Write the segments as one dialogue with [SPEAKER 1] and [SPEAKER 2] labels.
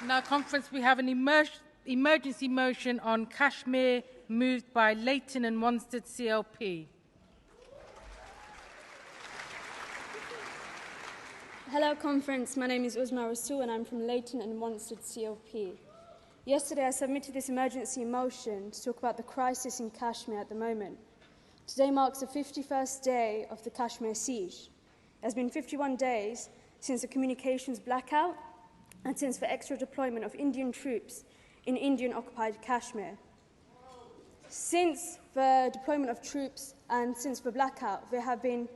[SPEAKER 1] Now, conference, we have an emergency motion on Kashmir moved by Leighton and Wanstead CLP.
[SPEAKER 2] Hello, conference. My name is Uzma Rasul and I'm from Leighton and Wanstead CLP. Yesterday, I submitted this emergency motion to talk about the crisis in Kashmir at the moment. Today marks the 51st day of the Kashmir siege. It has been 51 days since the communications blackout and since the extra deployment of Indian troops in Indian-occupied Kashmir. Since the deployment of troops and since the blackout, there has been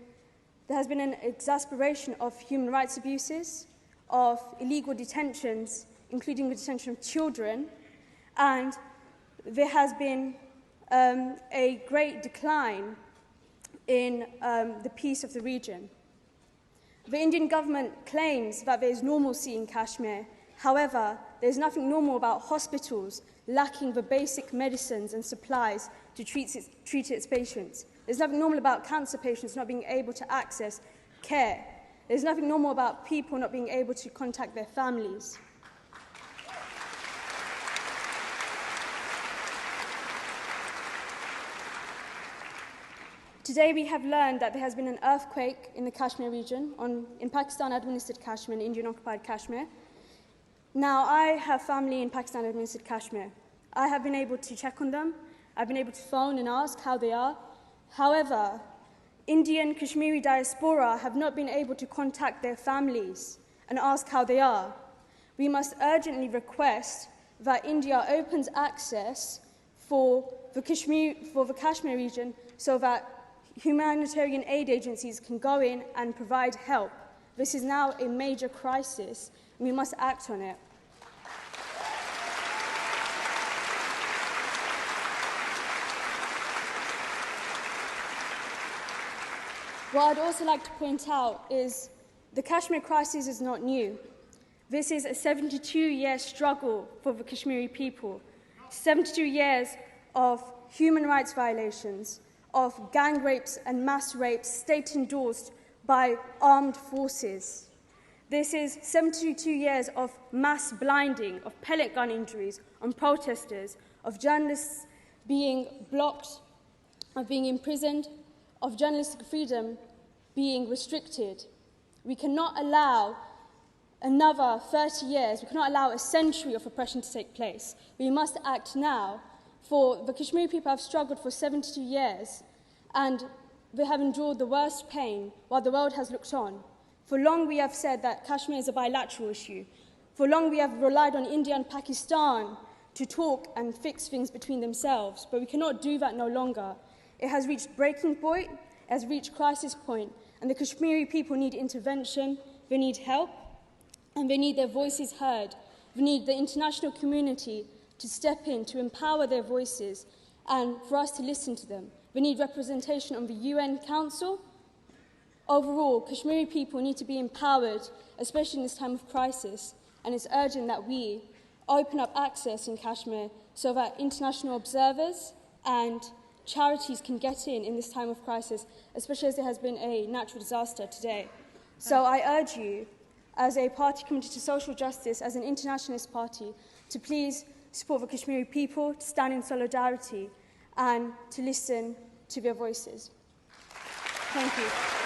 [SPEAKER 2] an exasperation of human rights abuses, of illegal detentions, including the detention of children, and there has been a great decline in the peace of the region. The Indian government claims that there is normalcy in Kashmir. However, there is nothing normal about hospitals lacking the basic medicines and supplies to treat its patients. There's nothing normal about cancer patients not being able to access care. There's nothing normal about people not being able to contact their families. Today we have learned that there has been an earthquake in the Kashmir region, in Pakistan-administered Kashmir and Indian-occupied Kashmir. Now, I have family in Pakistan-administered Kashmir. I have been able to check on them. I've been able to phone and ask how they are. However, Indian Kashmiri diaspora have not been able to contact their families and ask how they are. We must urgently request that India opens access for the Kashmir region so that humanitarian aid agencies can go in and provide help. This is now a major crisis, and we must act on it. What I'd also like to point out is the Kashmir crisis is not new. This is a 72-year struggle for the Kashmiri people, 72 years of human rights violations, of gang rapes and mass rapes state-endorsed by armed forces. This is 72 years of mass blinding, of pellet gun injuries on protesters, of journalists being blocked, of being imprisoned, of journalistic freedom being restricted. We cannot allow another 30 years, we cannot allow a century of oppression to take place. We must act now. For the Kashmiri people have struggled for 72 years and they have endured the worst pain while the world has looked on. For long we have said that Kashmir is a bilateral issue. For long we have relied on India and Pakistan to talk and fix things between themselves, but we cannot do that no longer. It has reached breaking point, it has reached crisis point, and the Kashmiri people need intervention, they need help, and they need their voices heard. They need the international community to step in, to empower their voices, and for us to listen to them. We need representation on the UN Council. Overall, Kashmiri people need to be empowered, especially in this time of crisis, and it's urgent that we open up access in Kashmir so that international observers and charities can get in this time of crisis, especially as there has been a natural disaster today. So I urge you, as a party committed to social justice, as an internationalist party, to please support the Kashmiri people, to stand in solidarity, and to listen to their voices. Thank you.